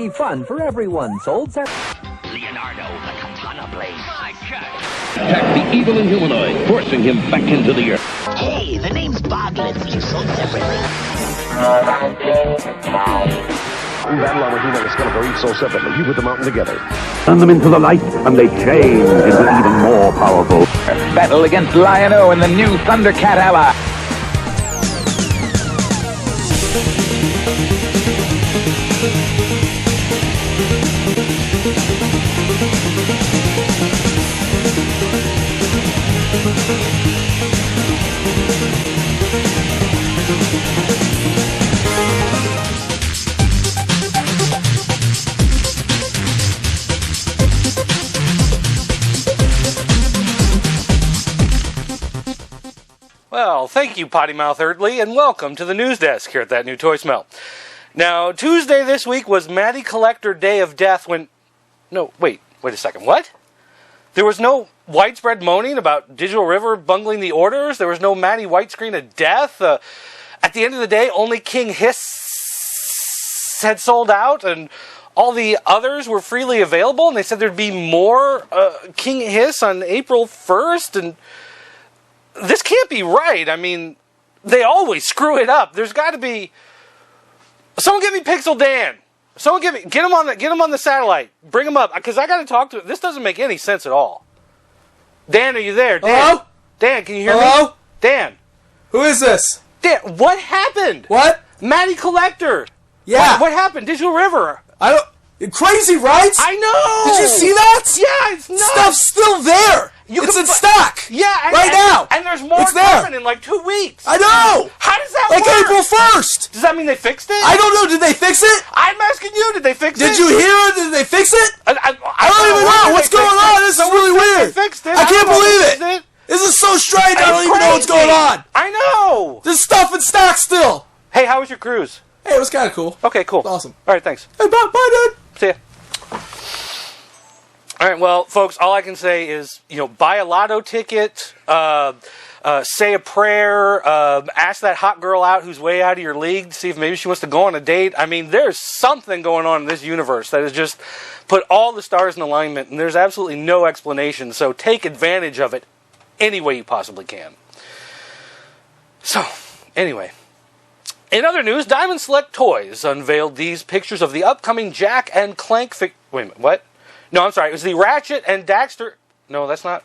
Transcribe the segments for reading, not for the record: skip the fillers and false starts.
wacky fun for everyone. Sold Leonardo, the katana blade. My God. Attack the evil Inhumanoid, forcing him back into the earth. Hey, the name's Boglins. You sold separately. Battle armor He-Man and Skeletor each sold separately. You put them out together. Turn them into the light, and they change into even more powerful. Battle against Lionel and the new Thundercat ally. Well, thank you, Potty Mouth Eardley, and welcome to the News Desk here at That New Toy Smell. Now, Tuesday this week was Matty Collector Day of Death when... No, wait a second, what? There was no widespread moaning about Digital River bungling the orders? There was no Matty Whitescreen of Death? At the end of the day, only King Hiss had sold out, and all the others were freely available, and they said there'd be more King Hiss on April 1st, and... This can't be right. I mean, they always screw it up. There's got to be... Someone get me Pixel Dan. Someone get him on the satellite. Bring him up, because I got to talk to him. This doesn't make any sense at all. Dan, are you there? Dan? Hello? Dan, can you hear Hello? me? Dan. Who is this? Dan, what happened? What? Matty Collector. Yeah. What happened? Digital River. I don't... Crazy, right? I know! Did you see that? Yeah, it's nuts. Stuff's still there! It's in stock! Yeah, right now! And there's more it's coming in like 2 weeks. I know! How does that like work? April 1st! Does that mean they fixed it? I don't know. Did they fix it? I'm asking you, did they fix it? Did you hear it? Did they fix it? I don't even know. What's going on? This is really weird. They fixed it. I can't believe it. This is so strange. I don't even know what's going on. I know. There's stuff in stock still. Hey, how was your cruise? Hey, it was kind of cool. Okay, cool. Awesome. All right, thanks. Hey, bye, dude. See ya. All right, well, folks, all I can say is, buy a lotto ticket, say a prayer, ask that hot girl out who's way out of your league to see if maybe she wants to go on a date. I mean, there's something going on in this universe that has just put all the stars in alignment, and there's absolutely no explanation, so take advantage of it any way you possibly can. So, anyway. In other news, Diamond Select Toys unveiled these pictures of the upcoming Jack and Clank Wait a minute, what? No, I'm sorry. It was the Ratchet and Daxter... No, that's not...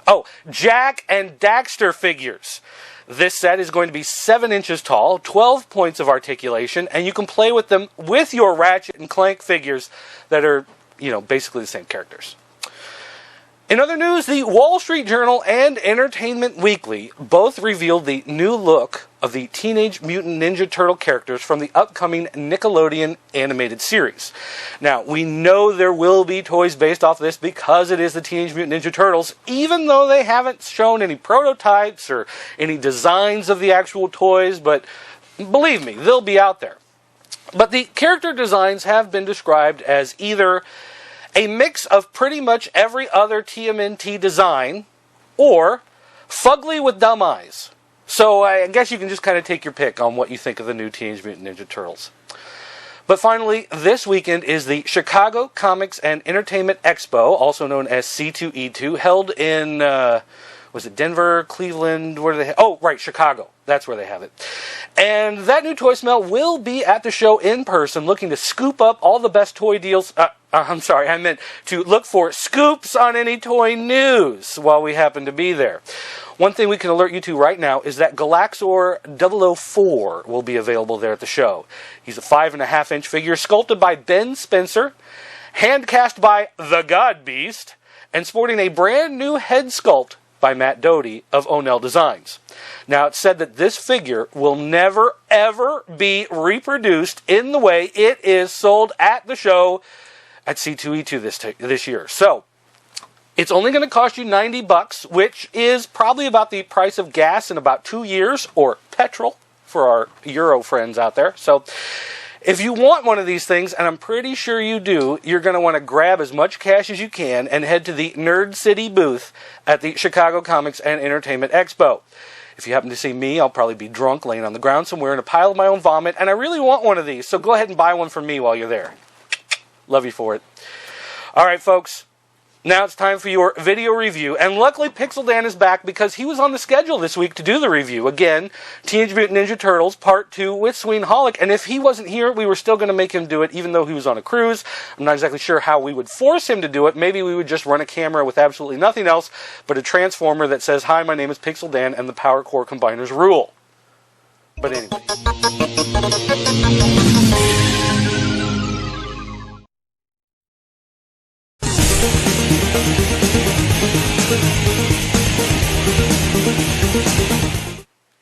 Oh, Jack and Daxter figures. This set is going to be 7 inches tall, 12 points of articulation, and you can play with them with your Ratchet and Clank figures that are, basically the same characters. In other news, the Wall Street Journal and Entertainment Weekly both revealed the new look of the Teenage Mutant Ninja Turtle characters from the upcoming Nickelodeon animated series. Now, we know there will be toys based off this because it is the Teenage Mutant Ninja Turtles, even though they haven't shown any prototypes or any designs of the actual toys, but believe me, they'll be out there. But the character designs have been described as either a mix of pretty much every other TMNT design, or fugly with dumb eyes. So I guess you can just kind of take your pick on what you think of the new Teenage Mutant Ninja Turtles. But finally, this weekend is the Chicago Comics and Entertainment Expo, also known as C2E2, held in, was it Denver, Cleveland, where do they have? Oh, right, Chicago. That's where they have it. And That New Toy Smell will be at the show in person, looking to scoop up all the best toy deals. I'm sorry, I meant to look for scoops on any toy news while we happen to be there. One thing we can alert you to right now is that Galaxor 004 will be available there at the show. He's a 5.5-inch figure sculpted by Ben Spencer, hand cast by the God Beast, and sporting a brand new head sculpt by Matt Doty of Onell Designs. Now, it's said that this figure will never, ever be reproduced in the way it is sold at the show at C2E2 this year. So, it's only going to cost you $90, which is probably about the price of gas in about 2 years, or petrol for our Euro friends out there. So, if you want one of these things, and I'm pretty sure you do, you're going to want to grab as much cash as you can and head to the Nerd City booth at the Chicago Comics and Entertainment Expo. If you happen to see me, I'll probably be drunk, laying on the ground somewhere in a pile of my own vomit, and I really want one of these, so go ahead and buy one for me while you're there. Love you for it. All right, folks. Now it's time for your video review, and luckily Pixel Dan is back because he was on the schedule this week to do the review. Again, Teenage Mutant Ninja Turtles Part 2 with Sweenholic, and if he wasn't here, we were still going to make him do it, even though he was on a cruise. I'm not exactly sure how we would force him to do it. Maybe we would just run a camera with absolutely nothing else but a transformer that says, "Hi, my name is Pixel Dan, and the Power Core Combiners rule." But anyway.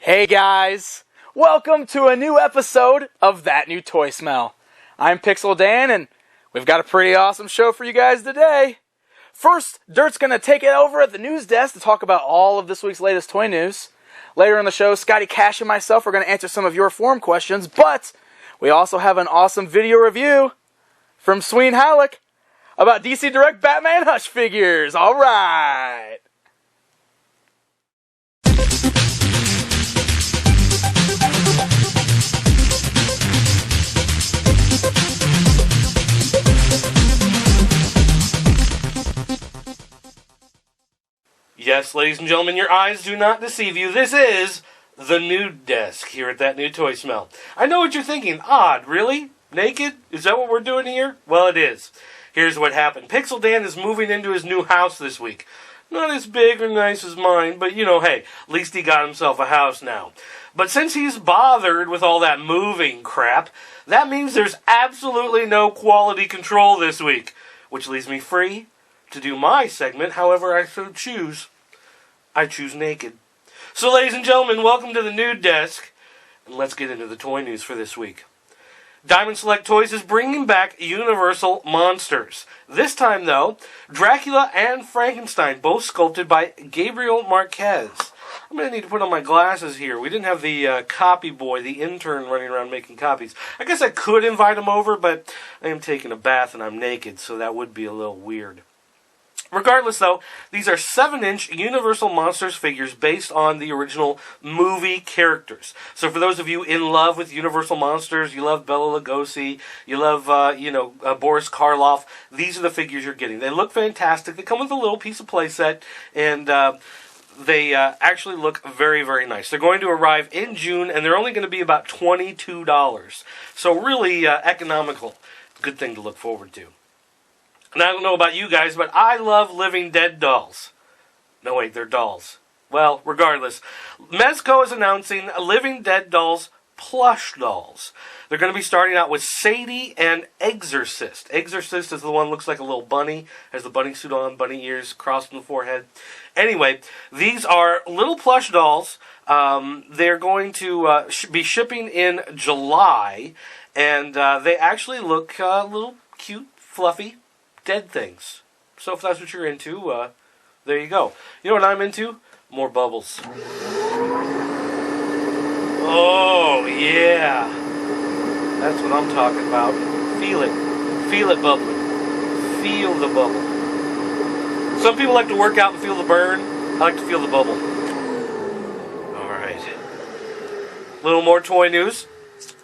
Hey guys, welcome to a new episode of That New Toy Smell. I'm Pixel Dan, and we've got a pretty awesome show for you guys today. First, Dirt's going to take it over at the news desk to talk about all of this week's latest toy news. Later in the show, Scotty Cash and myself are going to answer some of your forum questions, but we also have an awesome video review from Sweenholic about DC Direct Batman Hush figures. All right. Yes, ladies and gentlemen, your eyes do not deceive you. This is the Nude Desk here at That New Toy Smell. I know what you're thinking. Odd, really? Naked? Is that what we're doing here? Well, it is. Here's what happened. Pixel Dan is moving into his new house this week. Not as big or nice as mine, but, you know, hey, at least he got himself a house now. But since he's bothered with all that moving crap, that means there's absolutely no quality control this week, which leaves me free to do my segment however I so choose. I choose naked. So, ladies and gentlemen, welcome to the Nude Desk, and let's get into the toy news for this week. Diamond Select Toys is bringing back Universal Monsters. This time, though, Dracula and Frankenstein, both sculpted by Gabriel Marquez. I'm going to need to put on my glasses here. We didn't have the copy boy, the intern, running around making copies. I guess I could invite him over, but I am taking a bath and I'm naked, so that would be a little weird. Regardless, though, these are 7-inch Universal Monsters figures based on the original movie characters. So for those of you in love with Universal Monsters, you love Bela Lugosi, you love, Boris Karloff, these are the figures you're getting. They look fantastic. They come with a little piece of playset, and they actually look very, very nice. They're going to arrive in June, and they're only going to be about $22. So really economical. Good thing to look forward to. And I don't know about you guys, but I love Living Dead dolls. No, wait, they're dolls. Well, regardless, Mezco is announcing Living Dead dolls plush dolls. They're going to be starting out with Sadie and Exorcist. Exorcist is the one that looks like a little bunny, has the bunny suit on, bunny ears, crossed on the forehead. Anyway, these are little plush dolls. They're going to be shipping in July, and they actually look a little cute, fluffy, dead things. So if that's what you're into, there you go. You know what I'm into? More bubbles. Oh, yeah. That's what I'm talking about. Feel it. Feel it bubbling. Feel the bubble. Some people like to work out and feel the burn. I like to feel the bubble. Alright. A little more toy news.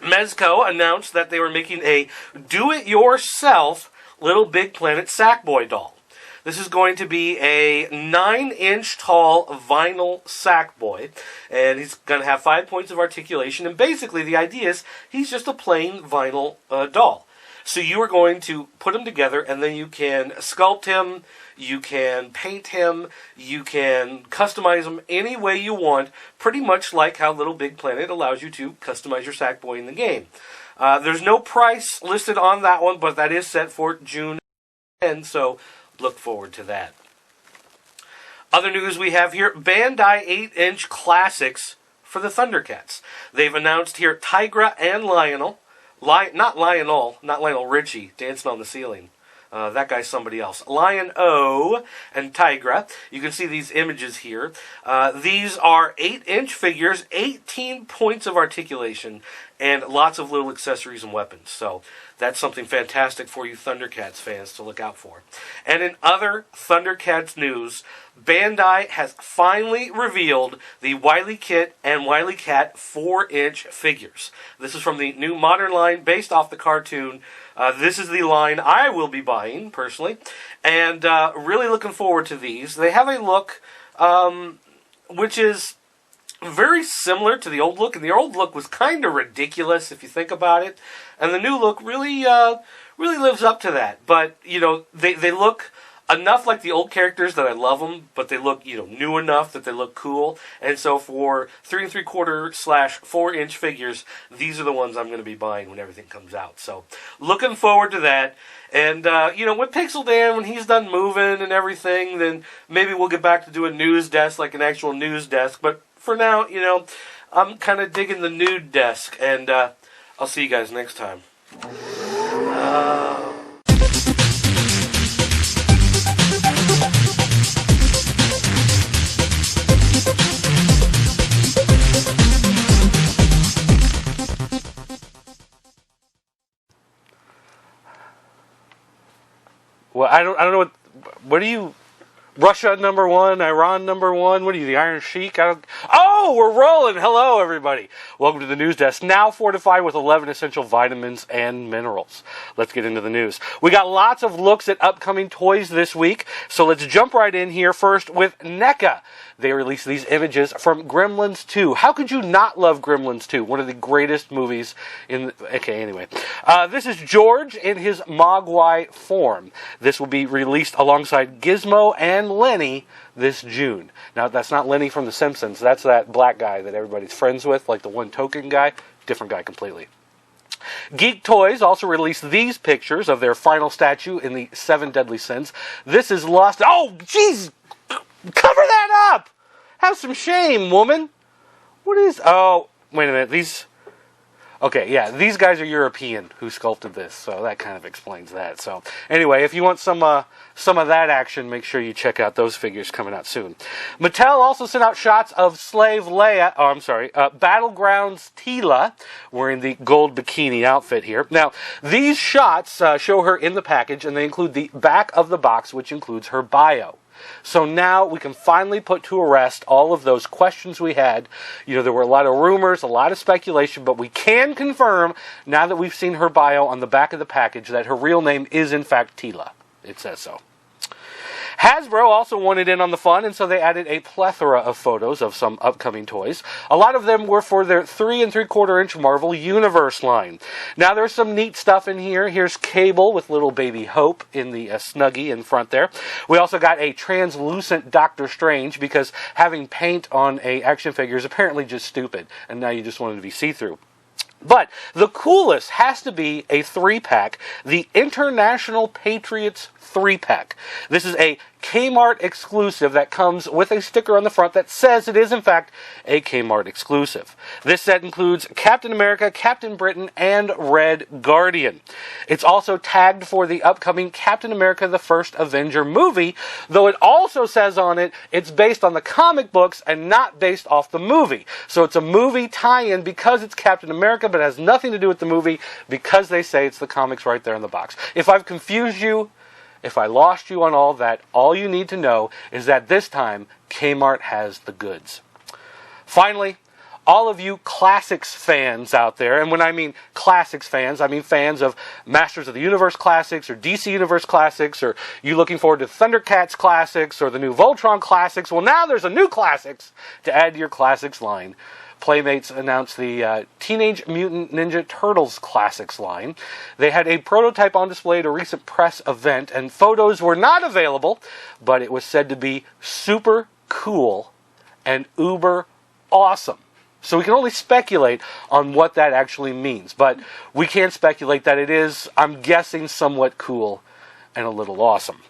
Mezco announced that they were making a do-it-yourself Little Big Planet Sackboy doll. This is going to be a 9-inch tall vinyl Sackboy, and he's going to have 5 points of articulation, and basically the idea is he's just a plain vinyl doll. So you are going to put him together, and then you can sculpt him, you can paint him, you can customize him any way you want, pretty much like how Little Big Planet allows you to customize your Sackboy in the game. There's no price listed on that one, but that is set for June 10, so look forward to that. Other news we have here, Bandai 8-inch classics for the Thundercats. They've announced here Tigra and Lionel. Not Lionel Richie, dancing on the ceiling. That guy's somebody else. Lion-O and Tigra. You can see these images here. These are 8-inch figures, 18 points of articulation, and lots of little accessories and weapons. So that's something fantastic for you Thundercats fans to look out for. And in other Thundercats news, Bandai has finally revealed the Wileycat and Wileycat 4-inch figures. This is from the new modern line based off the cartoon. This is the line I will be buying, personally. And really looking forward to these. They have a look which is very similar to the old look. And the old look was kind of ridiculous if you think about it. And the new look really lives up to that. But, you know, they look enough like the old characters that I love them, but they look, you know, new enough that they look cool. And so for 3 3/4/4-inch figures, these are the ones I'm going to be buying when everything comes out. So looking forward to that. And, you know, with Pixel Dan, when he's done moving and everything, then maybe we'll get back to doing News Desk, like an actual News Desk. But for now, you know, I'm kind of digging the Nude Desk. And I'll see you guys next time. Well, I don't know what are you, Russia #1, Iran #1, what are you, the Iron Sheik? Oh, we're rolling! Hello, everybody. Welcome to the News Desk, now fortified with 11 essential vitamins and minerals. Let's get into the news. We got lots of looks at upcoming toys this week, so let's jump right in here first with NECA. They released these images from Gremlins 2. How could you not love Gremlins 2? One of the greatest movies in... Okay, anyway. This is George in his Mogwai form. This will be released alongside Gizmo and Lenny this June. Now, that's not Lenny from The Simpsons. That's that black guy that everybody's friends with, like the one token guy. Different guy completely. Geek Toys also released these pictures of their final statue in the 7 Deadly Sins. This is Lost... Oh, jeez! Cover that up! Have some shame, woman! What is... Oh, wait a minute. These... Okay, yeah, these guys are European who sculpted this, so that kind of explains that. So, anyway, if you want some of that action, make sure you check out those figures coming out soon. Mattel also sent out shots of Slave Leia, Battlegrounds Tila, wearing the gold bikini outfit here. Now, these shots show her in the package, and they include the back of the box, which includes her bio. So now we can finally put to rest all of those questions we had. You know, there were a lot of rumors, a lot of speculation, but we can confirm, now that we've seen her bio on the back of the package, that her real name is in fact Tila. It says so. Hasbro also wanted in on the fun, and so they added a plethora of photos of some upcoming toys. A lot of them were for their 3 3/4-inch Marvel Universe line. Now, there's some neat stuff in here. Here's Cable with little baby Hope in the Snuggie in front there. We also got a translucent Doctor Strange, because having paint on a action figure is apparently just stupid, and now you just want it to be see-through. But the coolest has to be a 3-pack, the International Patriots 3-pack. This is a Kmart exclusive that comes with a sticker on the front that says it is, in fact, a Kmart exclusive. This set includes Captain America, Captain Britain, and Red Guardian. It's also tagged for the upcoming Captain America the First Avenger movie, though it also says on it it's based on the comic books and not based off the movie. So it's a movie tie-in because it's Captain America, but it has nothing to do with the movie because they say it's the comics right there in the box. If I've confused you, if I lost you on all that, all you need to know is that this time, Kmart has the goods. Finally, all of you Classics fans out there, and when I mean Classics fans, I mean fans of Masters of the Universe Classics or DC Universe Classics, or you looking forward to Thundercats Classics or the new Voltron Classics. Well, now there's a new Classics to add to your Classics line. Playmates announced the Teenage Mutant Ninja Turtles Classics line. They had a prototype on display at a recent press event, and photos were not available, but it was said to be super cool and uber awesome. So we can only speculate on what that actually means, but we can speculate that it is, I'm guessing, somewhat cool and a little awesome.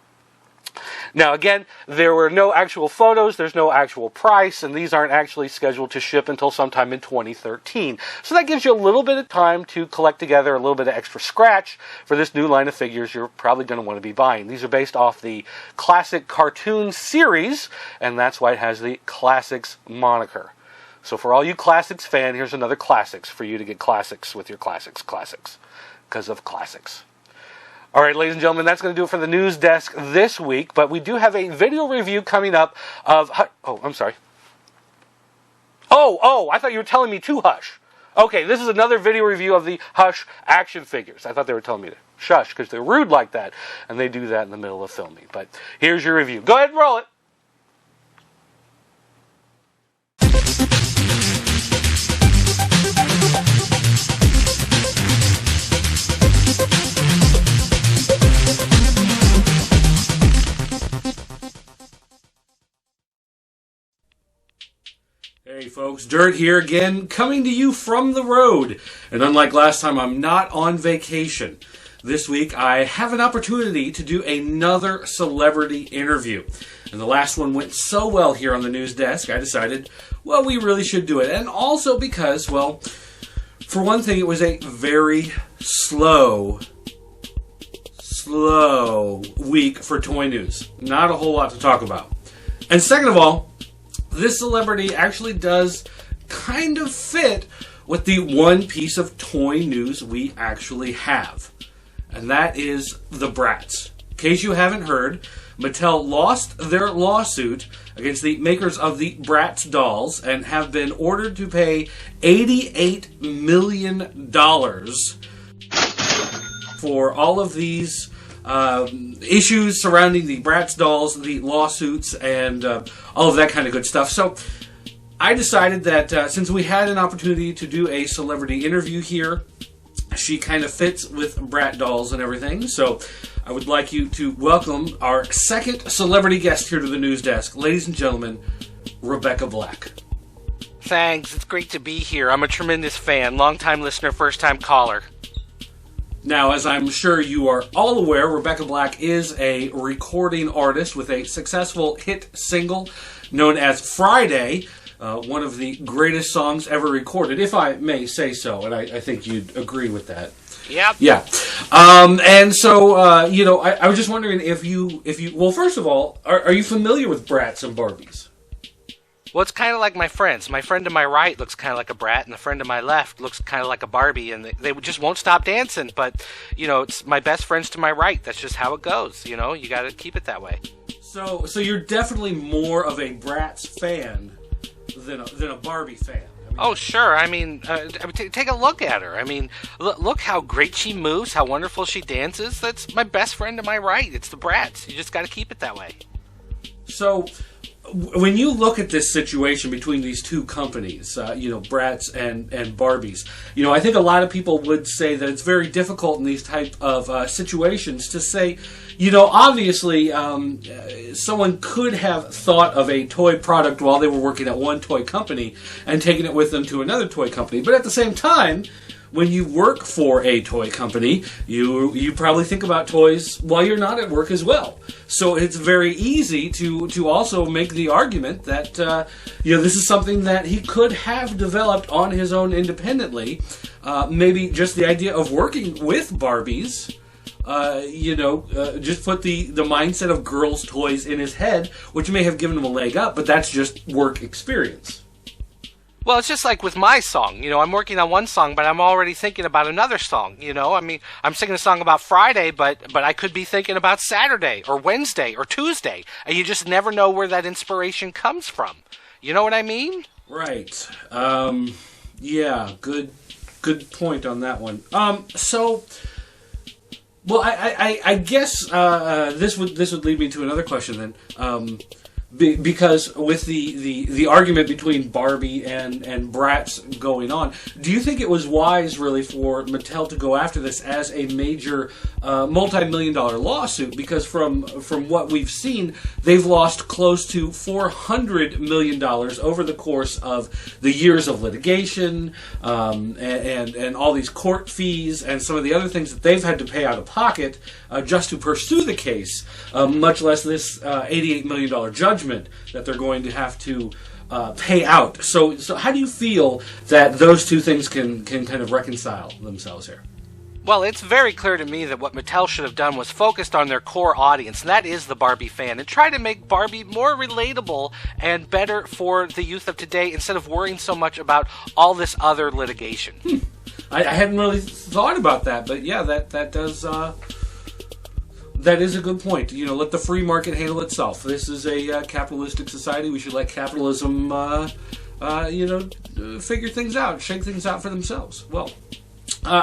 Now, again, there were no actual photos, there's no actual price, and these aren't actually scheduled to ship until sometime in 2013. So that gives you a little bit of time to collect together a little bit of extra scratch for this new line of figures you're probably going to want to be buying. These are based off the classic cartoon series, and that's why it has the Classics moniker. So for all you classics fan, here's another classics for you to get classics with your classics. Because of classics. All right, ladies and gentlemen, that's going to do it for the news desk this week. But we do have a video review coming up of... Oh, I'm sorry. Oh, I thought you were telling me to hush. Okay, this is another video review of the Hush action figures. I thought they were telling me to shush because they're rude like that. And they do that in the middle of filming. But here's your review. Go ahead and roll it. Hey folks, Dirt here again, coming to you from the road. And unlike last time, I'm not on vacation. This week, I have an opportunity to do another celebrity interview. And the last one went so well here on the news desk, I decided, well, we really should do it. And also because, well, for one thing, it was a very slow week for toy news. Not a whole lot to talk about. And second of all, this celebrity actually does kind of fit with the one piece of toy news we actually have. And that is the Bratz. In case you haven't heard, Mattel lost their lawsuit against the makers of the Bratz dolls and have been ordered to pay $88 million for all of these issues surrounding the Bratz dolls, the lawsuits, and all of that kind of good stuff. So I decided that since we had an opportunity to do a celebrity interview here, she kind of fits with Brat dolls and everything. So I would like you to welcome our second celebrity guest here to the news desk. Ladies and gentlemen, Rebecca Black. Thanks. It's great to be here. I'm a tremendous fan. Long-time listener, first-time caller. Now, as I'm sure you are all aware, Rebecca Black is a recording artist with a successful hit single known as Friday, one of the greatest songs ever recorded, if I may say so, and I think you'd agree with that. Yep. Yeah. And so, I was just wondering if you, well, first of all, are you familiar with Bratz and Barbies? Well, it's kind of like my friends. My friend to my right looks kind of like a Brat, and the friend to my left looks kind of like a Barbie, and they just won't stop dancing. But, it's my best friends to my right. That's just how it goes, You got to keep it that way. So you're definitely more of a Bratz fan than a Barbie fan. Oh, sure. Take a look at her. Look how great she moves, how wonderful she dances. That's my best friend to my right. It's the Bratz. You just got to keep it that way. So when you look at this situation between these two companies, Bratz and Barbies, I think a lot of people would say that it's very difficult in these type of situations to say, obviously someone could have thought of a toy product while they were working at one toy company and taken it with them to another toy company. But at the same time, when you work for a toy company, you probably think about toys while you're not at work as well. So it's very easy to also make the argument that this is something that he could have developed on his own independently. Maybe just the idea of working with Barbies, just put the mindset of girls' toys in his head, which may have given him a leg up, but that's just work experience. Well, it's just like with my song. I'm working on one song, but I'm already thinking about another song. I'm singing a song about Friday, but I could be thinking about Saturday or Wednesday or Tuesday. And you just never know where that inspiration comes from. You know what I mean? Right. Yeah, good point on that one. Well, I guess this would lead me to another question then. Because with the argument between Barbie and Bratz going on, do you think it was wise, really, for Mattel to go after this as a major multi-million-dollar lawsuit? Because from what we've seen, they've lost close to $400 million over the course of the years of litigation and all these court fees and some of the other things that they've had to pay out of pocket just to pursue the case, much less this $88 million judgment that they're going to have to pay out. So how do you feel that those two things can kind of reconcile themselves here? Well, it's very clear to me that what Mattel should have done was focused on their core audience, and that is the Barbie fan, and try to make Barbie more relatable and better for the youth of today instead of worrying so much about all this other litigation. I hadn't really thought about that, but yeah, that does... That is a good point. You know, let the free market handle itself. This is a capitalistic society. We should let capitalism, figure things out, shake things out for themselves. Well,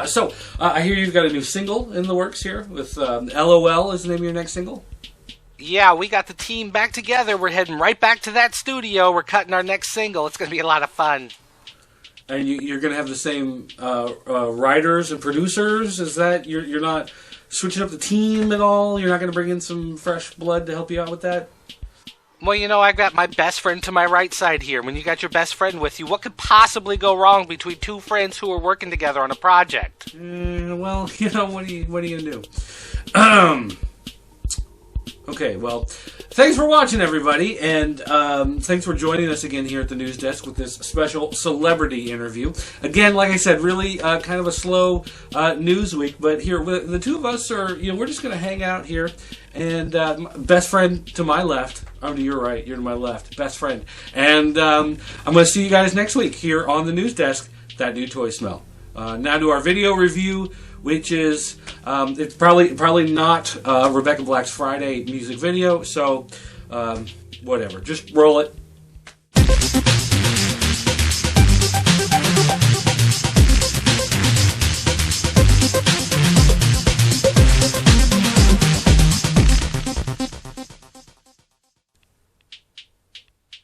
so I hear you've got a new single in the works here with LOL is the name of your next single. Yeah, we got the team back together. We're heading right back to that studio. We're cutting our next single. It's going to be a lot of fun. And you're going to have the same writers and producers? Is that you're not switching up the team at all? You're not going to bring in some fresh blood to help you out with that? Well, you know, I got my best friend to my right side here. When you got your best friend with you, what could possibly go wrong between two friends who are working together on a project? Well, you know, what are you going to do? Okay, well, thanks for watching, everybody, and thanks for joining us again here at the News Desk with this special celebrity interview. Again, like I said, really kind of a slow news week, but here, the two of us are, we're just going to hang out here, and best friend to my left, I'm to your right, you're to my left, best friend, and I'm going to see you guys next week here on the News Desk, That New Toy Smell. Now to our video review, which is, it's probably not Rebecca Black's Friday music video, so whatever, just roll it.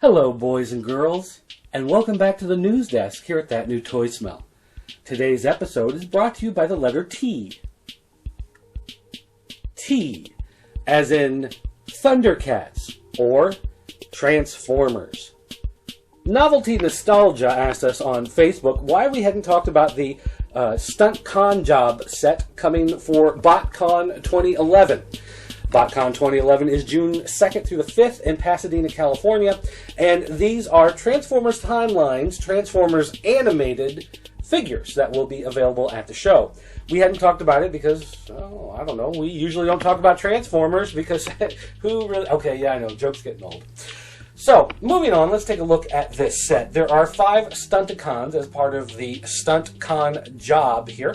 Hello, boys and girls, and welcome back to the News Desk here at That New Toy Smell. Today's episode is brought to you by the letter T. T, as in Thundercats, or Transformers. Novelty Nostalgia asked us on Facebook why we hadn't talked about the Stunt Con Job set coming for BotCon 2011. BotCon 2011 is June 2nd through the 5th in Pasadena, California, and these are Transformers Timelines, Transformers animated figures that will be available at the show. We hadn't talked about it because, I don't know, we usually don't talk about Transformers because who really... Okay, yeah, I know, joke's getting old. So, moving on, let's take a look at this set. There are 5 Stunticons as part of the Stunt Con Job here.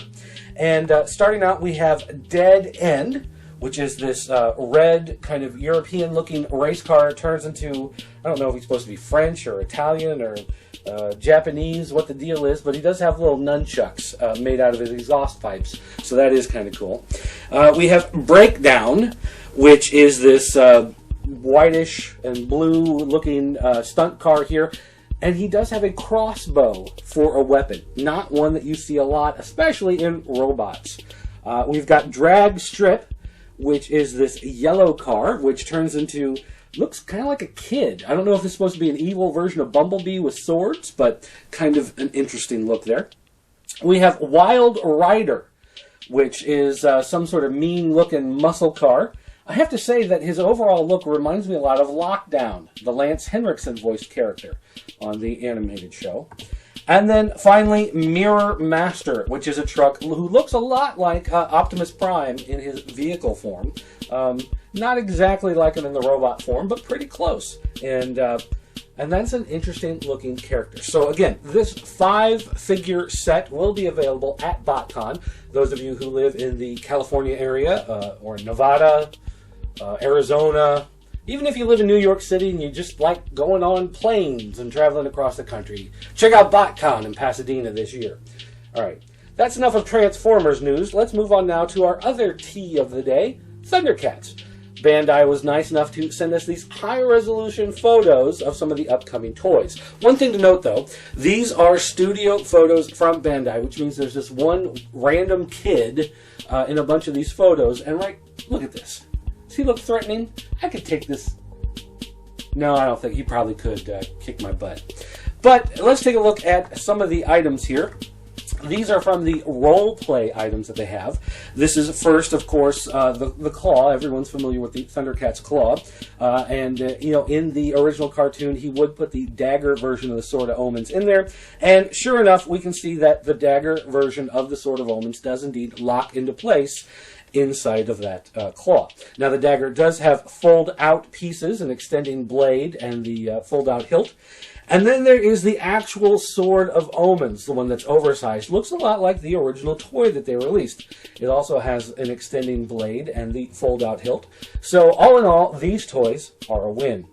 And starting out, we have Dead End, which is this red, kind of European-looking race car. It turns into, I don't know if he's supposed to be French or Italian or Japanese, what the deal is, but he does have little nunchucks made out of his exhaust pipes, so that is kind of cool. We have Breakdown, which is this whitish and blue-looking stunt car here, and he does have a crossbow for a weapon, not one that you see a lot, especially in robots. We've got Drag Strip, which is this yellow car, which turns into, looks kind of like a kid. I don't know if this is supposed to be an evil version of Bumblebee with swords, but kind of an interesting look there. We have Wild Rider, which is some sort of mean-looking muscle car. I have to say that his overall look reminds me a lot of Lockdown, the Lance Henriksen voiced character on the animated show. And then, finally, Mirror Master, which is a truck who looks a lot like Optimus Prime in his vehicle form. Not exactly like him in the robot form, but pretty close. And that's an interesting-looking character. So, again, this 5-figure set will be available at BotCon. Those of you who live in the California area, or Nevada, Arizona... Even if you live in New York City and you just like going on planes and traveling across the country, check out BotCon in Pasadena this year. All right, that's enough of Transformers news. Let's move on now to our other T of the day, Thundercats. Bandai was nice enough to send us these high-resolution photos of some of the upcoming toys. One thing to note, though, these are studio photos from Bandai, which means there's this one random kid in a bunch of these photos. And look at this. Does he look threatening? I could take this. No, I don't think. He probably could kick my butt. But let's take a look at some of the items here. These are from the role-play items that they have. This is first, of course, the claw. Everyone's familiar with the Thundercats Claw. In the original cartoon, he would put the dagger version of the Sword of Omens in there. And sure enough, we can see that the dagger version of the Sword of Omens does indeed lock into place inside of that claw. Now, the dagger does have fold-out pieces, an extending blade, and the fold-out hilt. And then there is the actual Sword of Omens, the one that's oversized. Looks a lot like the original toy that they released. It also has an extending blade and the fold-out hilt. So, all in all, these toys are a win.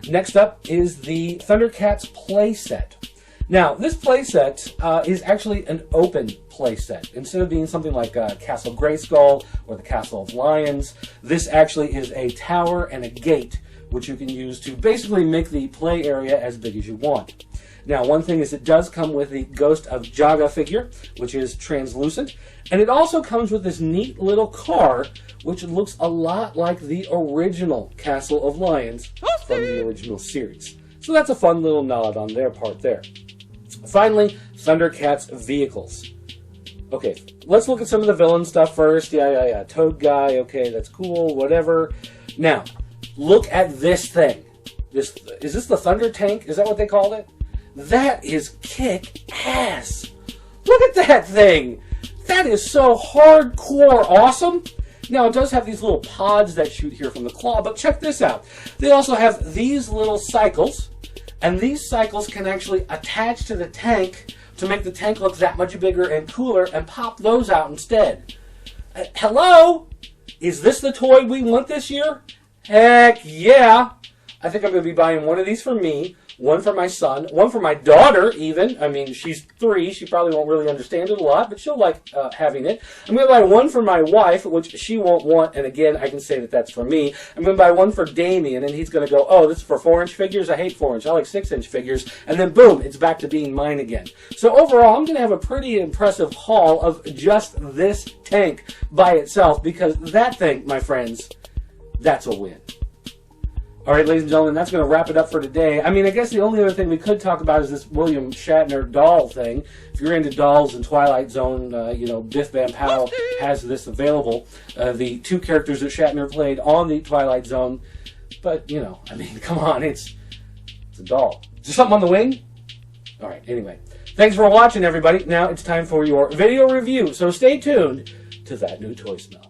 Next up is the Thundercats Playset. Now, this playset is actually an open playset. Instead of being something like Castle Grayskull or the Castle of Lions, this actually is a tower and a gate, which you can use to basically make the play area as big as you want. Now, one thing is it does come with the Ghost of Jaga figure, which is translucent, and it also comes with this neat little car, which looks a lot like the original Castle of Lions from the original series. So that's a fun little nod on their part there. Finally, Thundercats Vehicles. Okay, let's look at some of the villain stuff first. Yeah. Toad guy, okay, that's cool, whatever. Now, look at this thing. Is this the Thunder Tank? Is that what they called it? That is kick-ass. Look at that thing. That is so hardcore awesome. Now, it does have these little pods that shoot here from the claw, but check this out. They also have these little cycles, and these cycles can actually attach to the tank to make the tank look that much bigger and cooler, and pop those out instead. Hello? Is this the toy we want this year? Heck yeah! I think I'm going to be buying one of these for me, one for my son, one for my daughter even. I mean, she's 3. She probably won't really understand it a lot, but she'll like having it. I'm going to buy one for my wife, which she won't want, and again, I can say that that's for me. I'm going to buy one for Damien, and he's going to go, oh, this is for 4-inch figures? I hate 4-inch. I like 6-inch figures. And then boom, it's back to being mine again. So overall, I'm going to have a pretty impressive haul of just this tank by itself, because that thing, my friends, that's a win. All right, ladies and gentlemen, that's going to wrap it up for today. I mean, I guess the only other thing we could talk about is this William Shatner doll thing. If you're into dolls and Twilight Zone, Biff Van Pow has this available. The 2 characters that Shatner played on the Twilight Zone. But, I mean, come on, it's a doll. Is there something on the wing? All right, anyway. Thanks for watching, everybody. Now it's time for your video review, so stay tuned to That New Toy Smell.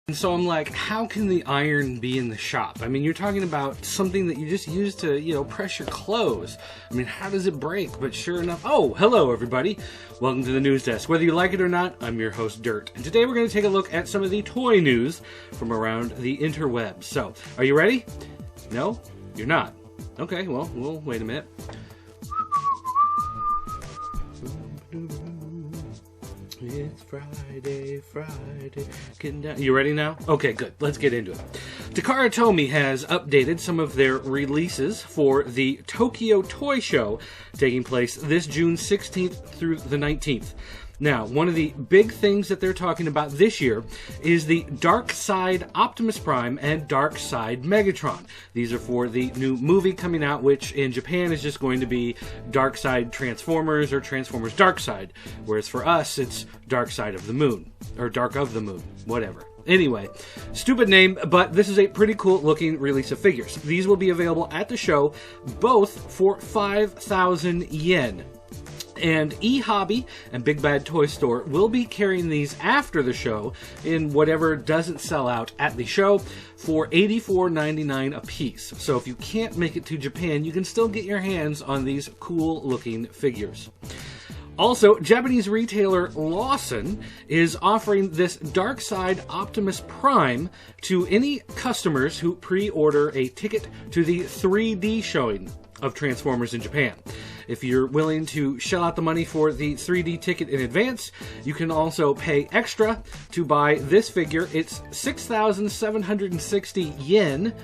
And so I'm like, how can the iron be in the shop? I mean, you're talking about something that you just use to, press your clothes. I mean, how does it break? But sure enough, oh, hello everybody. Welcome to the News Desk. Whether you like it or not, I'm your host, Dirt. And today we're going to take a look at some of the toy news from around the interwebs. So, are you ready? No? You're not? Okay, well, we'll wait a minute. It's Friday. You ready now? Okay, good. Let's get into it. Takara Tomy has updated some of their releases for the Tokyo Toy Show taking place this June 16th through the 19th. Now, one of the big things that they're talking about this year is the Dark Side Optimus Prime and Dark Side Megatron. These are for the new movie coming out, which in Japan is just going to be Dark Side Transformers or Transformers Dark Side, whereas for us it's Dark Side of the Moon, or Dark of the Moon, whatever. Anyway, stupid name, but this is a pretty cool looking release of figures. These will be available at the show, both for 5,000 yen. And eHobby and Big Bad Toy Store will be carrying these after the show in whatever doesn't sell out at the show for $84.99 a piece. So if you can't make it to Japan, you can still get your hands on these cool looking figures. Also, Japanese retailer Lawson is offering this Dark Side Optimus Prime to any customers who pre-order a ticket to the 3D showing of Transformers in Japan. If you're willing to shell out the money for the 3D ticket in advance, you can also pay extra to buy this figure. It's 6,760 yen,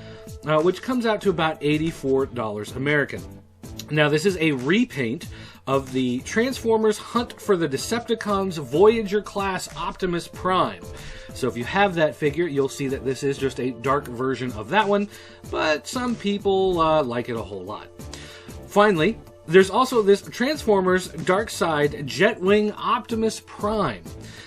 which comes out to about $84 American. Now, this is a repaint of the Transformers Hunt for the Decepticons Voyager-class Optimus Prime. So if you have that figure, you'll see that this is just a dark version of that one, but some people like it a whole lot. Finally, there's also this Transformers Dark Side Jetwing Optimus Prime.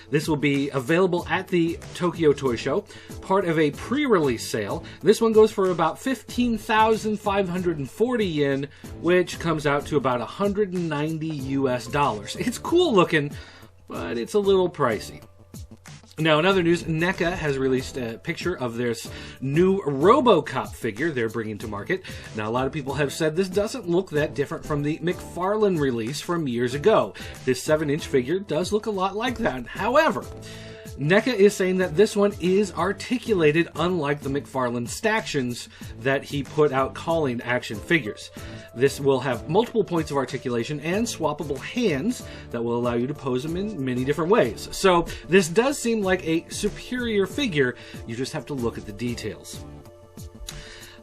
This will be available at the Tokyo Toy Show, part of a pre-release sale. This one goes for about 15,540 yen, which comes out to about $190 US. It's cool looking, but it's a little pricey. Now, in other news, NECA has released a picture of their new Robocop figure they're bringing to market. Now, a lot of people have said this doesn't look that different from the McFarlane release from years ago. This 7-inch figure does look a lot like that. However, NECA is saying that this one is articulated unlike the McFarlane Stactions that he put out calling action figures. This will have multiple points of articulation and swappable hands that will allow you to pose them in many different ways. So this does seem like a superior figure. You just have to look at the details.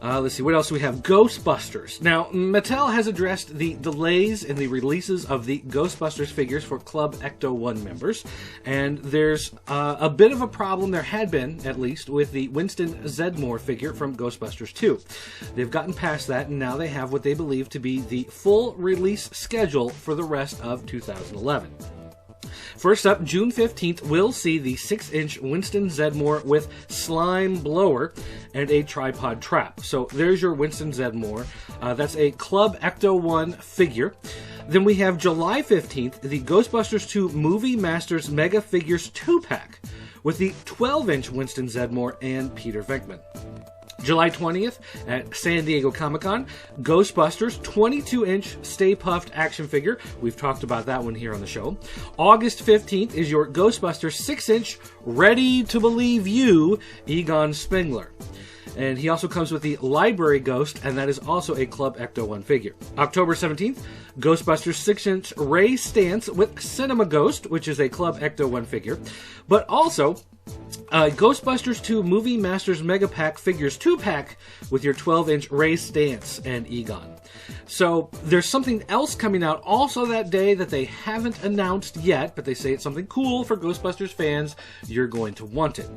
Let's see, what else do we have? Ghostbusters. Now, Mattel has addressed the delays in the releases of the Ghostbusters figures for Club Ecto 1 members, and there's a bit of a problem, there had been, at least, with the Winston Zedmore figure from Ghostbusters 2. They've gotten past that, and now they have what they believe to be the full release schedule for the rest of 2011. First up, June 15th, we'll see the 6-inch Winston Zedmore with slime blower and a tripod trap. So there's your Winston Zedmore. That's a Club Ecto 1 figure. Then we have July 15th, the Ghostbusters 2 Movie Masters Mega Figures 2-pack with the 12-inch Winston Zedmore and Peter Venkman. July 20th at San Diego Comic-Con, Ghostbusters 22-inch Stay Puft action figure. We've talked about that one here on the show. August 15th is your Ghostbusters 6-inch Ready to Believe You Egon Spengler. And he also comes with the Library Ghost, and that is also a Club Ecto 1 figure. October 17th, Ghostbusters 6-inch Ray Stantz with Cinema Ghost, which is a Club Ecto 1 figure. But also, Ghostbusters 2 Movie Masters Mega Pack Figures 2-pack with your 12-inch Ray Stantz and Egon. So there's something else coming out also that day that they haven't announced yet, but they say it's something cool for Ghostbusters fans. You're going to want it.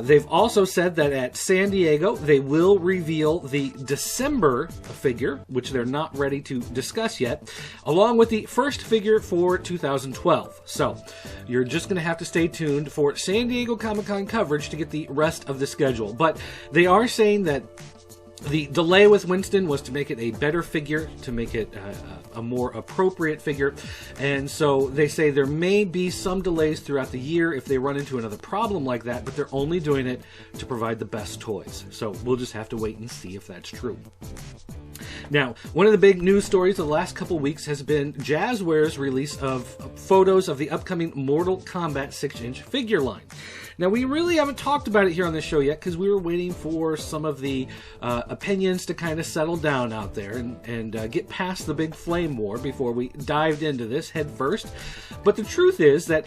They've also said that at San Diego, they will reveal the December figure, which they're not ready to discuss yet, along with the first figure for 2012. So you're just going to have to stay tuned for San Diego Comic-Con coverage to get the rest of the schedule. But they are saying that the delay with Winston was to make it a better figure, to make it a more appropriate figure, and so they say there may be some delays throughout the year if they run into another problem like that, but they're only doing it to provide the best toys. So we'll just have to wait and see if that's true. Now, one of the big news stories of the last couple weeks has been Jazzware's release of photos of the upcoming Mortal Kombat 6-inch figure line. Now, we really haven't talked about it here on this show yet because we were waiting for some of the opinions to kind of settle down out there and get past the big flame war before we dived into this head first. But the truth is that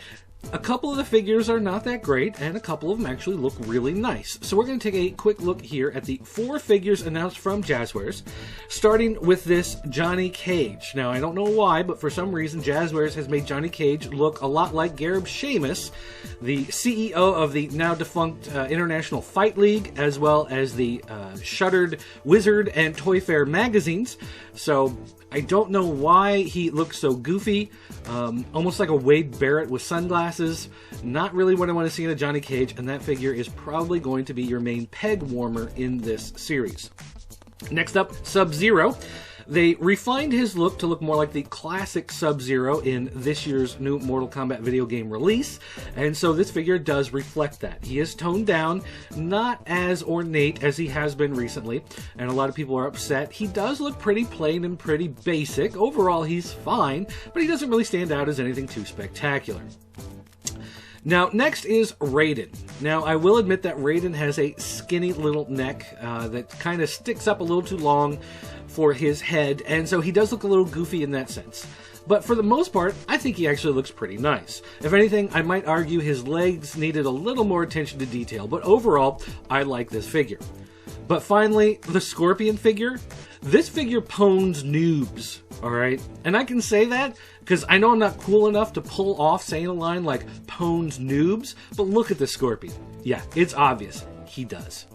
a couple of the figures are not that great, and a couple of them actually look really nice. So we're going to take a quick look here at the 4 figures announced from Jazzwares, starting with this Johnny Cage. Now, I don't know why, but for some reason, Jazzwares has made Johnny Cage look a lot like Gareb Shamus, the CEO of the now-defunct International Fight League, as well as the Shuttered Wizard and Toy Fair magazines. So I don't know why he looks so goofy, almost like a Wade Barrett with sunglasses. Not really what I want to see in a Johnny Cage, and that figure is probably going to be your main peg warmer in this series. Next up, Sub-Zero. They refined his look to look more like the classic Sub-Zero in this year's new Mortal Kombat video game release, and so this figure does reflect that. He is toned down, not as ornate as he has been recently, and a lot of people are upset. He does look pretty plain and pretty basic. Overall, he's fine, but he doesn't really stand out as anything too spectacular. Now, next is Raiden. Now, I will admit that Raiden has a skinny little neck that kind of sticks up a little too long for his head, and so he does look a little goofy in that sense. But for the most part, I think he actually looks pretty nice. If anything, I might argue his legs needed a little more attention to detail, but overall, I like this figure. But finally, the Scorpion figure. This figure pwns noobs. Alright? And I can say that because I know I'm not cool enough to pull off saying a line like Pone's noobs, but look at the Scorpion. Yeah, it's obvious. He does.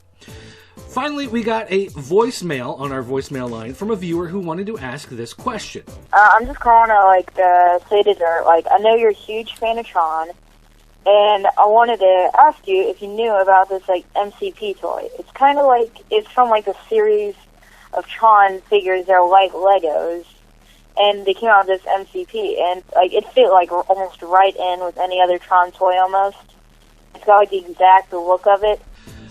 Finally, we got a voicemail on our voicemail line from a viewer who wanted to ask this question. I'm just calling to, say to dirt, I know you're a huge fan of Tron, and I wanted to ask you if you knew about this, MCP toy. It's kind of it's from, a series of Tron figures that are like Legos, and they came out with this MCP, and, it fit, almost right in with any other Tron toy, almost. It's got, the exact look of it.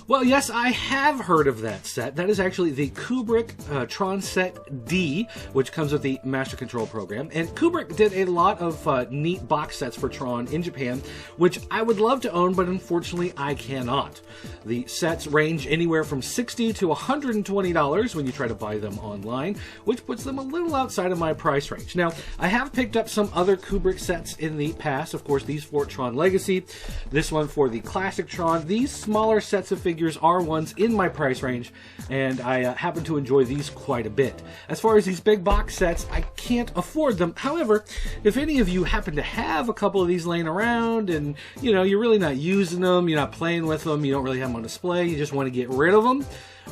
Well, yes, I have heard of that set. That is actually the Kubrick Tron Set D, which comes with the Master Control program. And Kubrick did a lot of neat box sets for Tron in Japan, which I would love to own, but unfortunately I cannot. The sets range anywhere from $60 to $120 when you try to buy them online, which puts them a little outside of my price range. Now, I have picked up some other Kubrick sets in the past. Of course, these for Tron Legacy, this one for the Classic Tron. These smaller sets of figures are ones in my price range, and I happen to enjoy these quite a bit. As far as these big box sets, I can't afford them. However, if any of you happen to have a couple of these laying around and, you're really not using them, you're not playing with them, you don't really have them on display, you just want to get rid of them,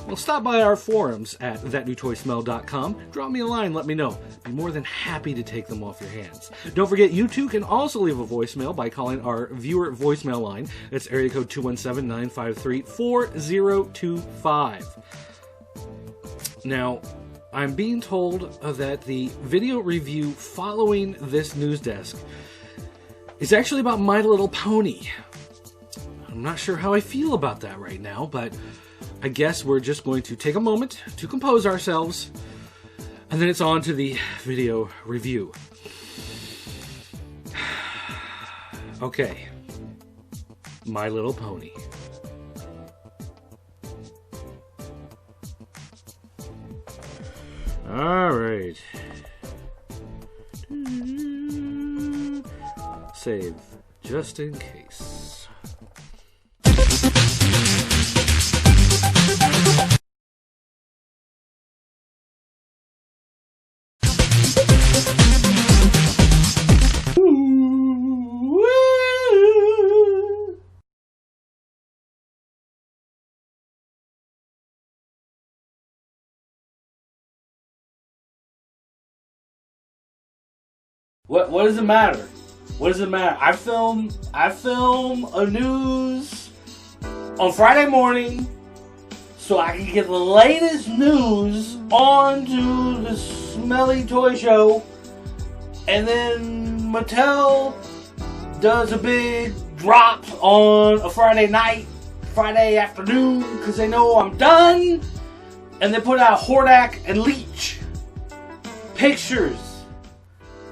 well, stop by our forums at thatnewtoysmell.com, drop me a line, let me know. Be more than happy to take them off your hands. Don't forget, you too can also leave a voicemail by calling our viewer voicemail line. It's area code 217-953-4025. Now, I'm being told that the video review following this news desk is actually about My Little Pony. I'm not sure how I feel about that right now, but I guess we're just going to take a moment to compose ourselves, and then it's on to the video review. Okay. My Little Pony. Alright. Save just in case. What does it matter? What does it matter? I film a news on Friday morning so I can get the latest news onto the Smelly Toy Show, and then Mattel does a big drop on a Friday night, Friday afternoon, because they know I'm done, and they put out Hordak and Leech pictures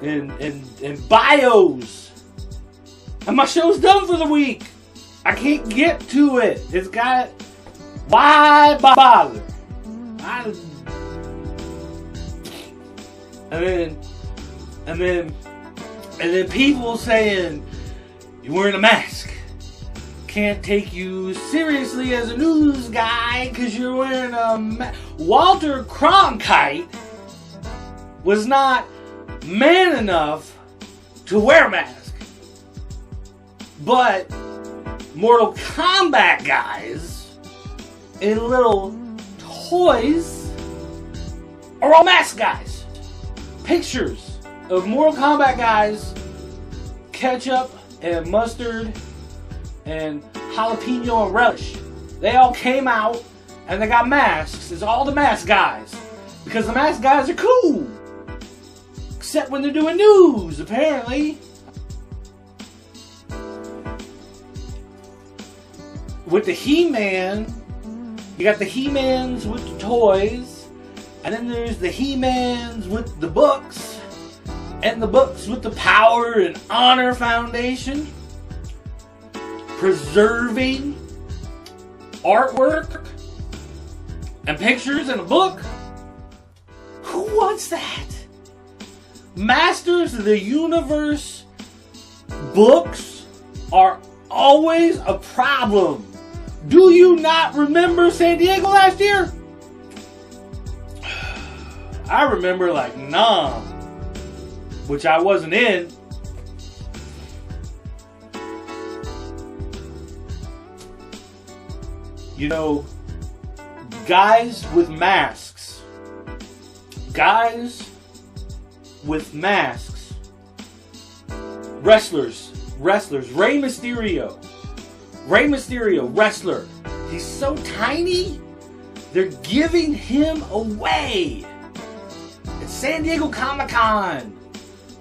and bios, and my show's done for the week. I can't get to it. It's got, why bother? And then people saying you're wearing a mask. Can't take you seriously as a news guy because you're wearing a mask. Walter Cronkite was not man enough to wear a mask, but Mortal Kombat guys in little toys are all mask guys. Pictures of Mortal Kombat guys, ketchup and mustard and jalapeno and relish. They all came out and they got masks. It's all the mask guys, because the mask guys are cool. Except when they're doing news, apparently. With the He-Man, you got the He-Mans with the toys, and then there's the He-Mans with the books, and the books with the Power and Honor Foundation, preserving artwork and pictures in a book. Who wants that? Masters of the Universe books are always a problem. Do you not remember San Diego last year? I remember like, nah. which I wasn't in. You know, guys with masks. Guys with masks. Wrestlers. Rey Mysterio, wrestler. He's so tiny, they're giving him away. It's San Diego Comic-Con.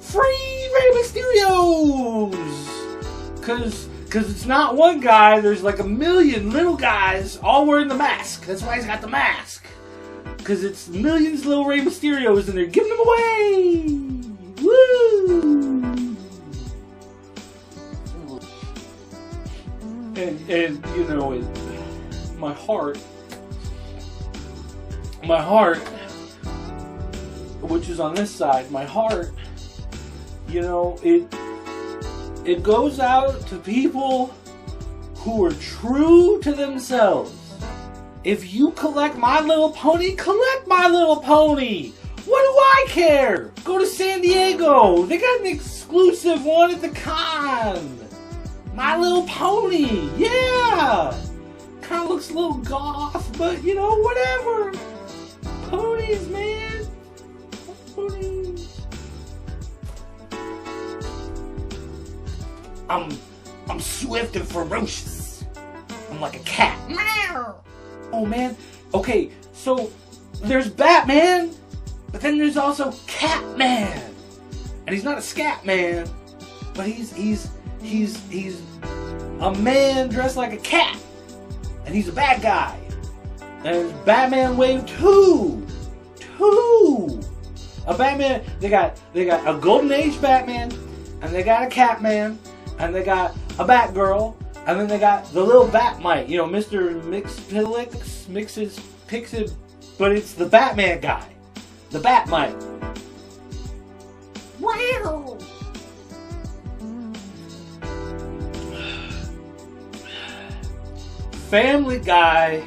Free Rey Mysterios! Cause it's not one guy, there's like a million little guys all wearing the mask. That's why he's got the mask. Cause it's millions of little Rey Mysterios and they're giving them away! Woo! And you know, my heart, which is on this side, my heart, you know, it goes out to people who are true to themselves. If you collect My Little Pony, collect My Little Pony. What do I care? Go to San Diego. They got an exclusive one at the con. My Little Pony, yeah! Kind of looks a little goth, but you know, whatever. Ponies, man. Ponies. I'm swift and ferocious. I'm like a cat. Meow. Oh man. Okay, so there's Batman, but then there's also Catman, and he's not a scat man, but he's a man dressed like a cat, and he's a bad guy. And it's Batman Wave 2. A Batman. They got a Golden Age Batman, and they got a Catman, and they got a Batgirl, and then they got the little Batmite. You know, Mr. Pixes, but it's the Batman guy, the Batmite. Wow. Family Guy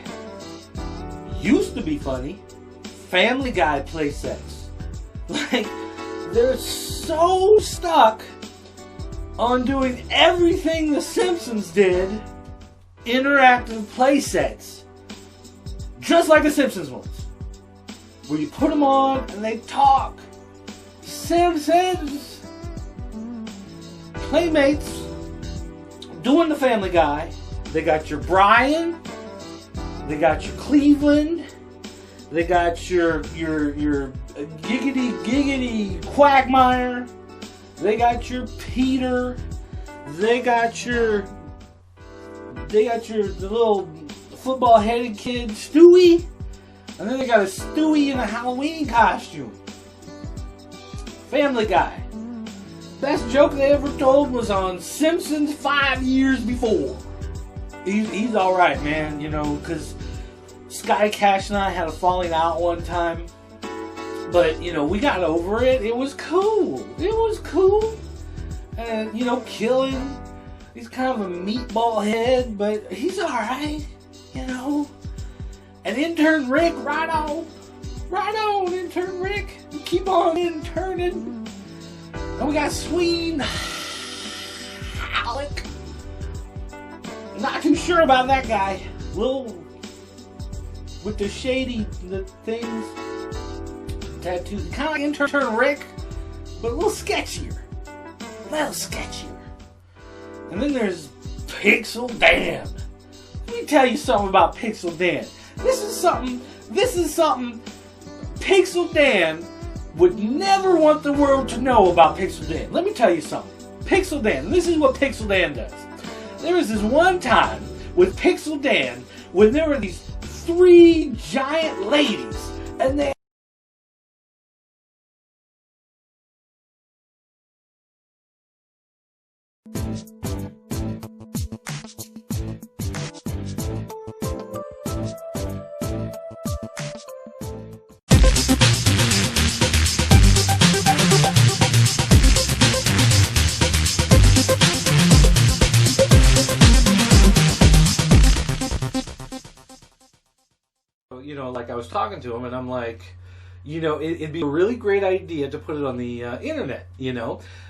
used to be funny. Family Guy playsets. Like, they're so stuck on doing everything The Simpsons did, interactive playsets. Just like The Simpsons ones. Where you put them on and they talk. Simpsons! Playmates doing the Family Guy. They got your Brian, they got your Cleveland, they got your giggity Quagmire, they got your Peter, they got the little football headed kid Stewie, and then they got a Stewie in a Halloween costume. Family Guy. Best joke they ever told was on Simpsons 5 years before. He's alright, man, you know, because Sky Cash and I had a falling out one time. But, you know, we got over it. It was cool. And, you know, Killing, he's kind of a meatball head, but he's alright, you know. And Intern Rick, right on, Intern Rick. Keep on interning. And we got Sween Alec. Not too sure about that guy. Little with the things, tattoos, kind of like Intern Rick, but a little sketchier. And then there's Pixel Dan. Let me tell you something about Pixel Dan. This is something Pixel Dan would never want the world to know about Pixel Dan. Let me tell you something. Pixel Dan, this is what Pixel Dan does. There was this one time with Pixel Dan when there were these 3 giant ladies, and they you know, like I was talking to him and I'm like, it'd be a really great idea to put it on the internet,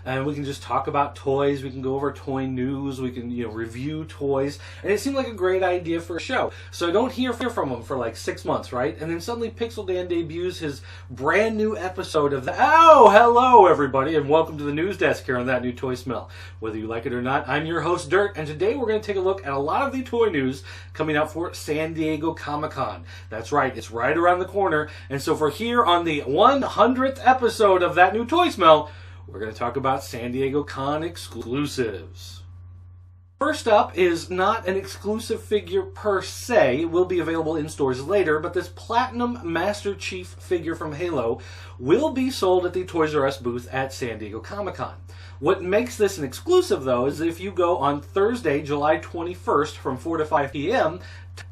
and we can just talk about toys, we can go over toy news, we can, review toys, and it seemed like a great idea for a show. So I don't hear from him for like 6 months, right? And then suddenly Pixel Dan debuts his brand new episode of hello everybody, and welcome to the News Desk here on That New Toy Smell. Whether you like it or not, I'm your host, Dirt, and today we're going to take a look at a lot of the toy news coming out for San Diego Comic-Con. That's right, it's right around the corner, and so for here on the 100th episode of That New Toy Smell, we're going to talk about San Diego Con exclusives. First up is not an exclusive figure per se. It will be available in stores later, but this Platinum Master Chief figure from Halo will be sold at the Toys R Us booth at San Diego Comic-Con. What makes this an exclusive, though, is that if you go on Thursday, July 21st from 4 to 5 p.m.,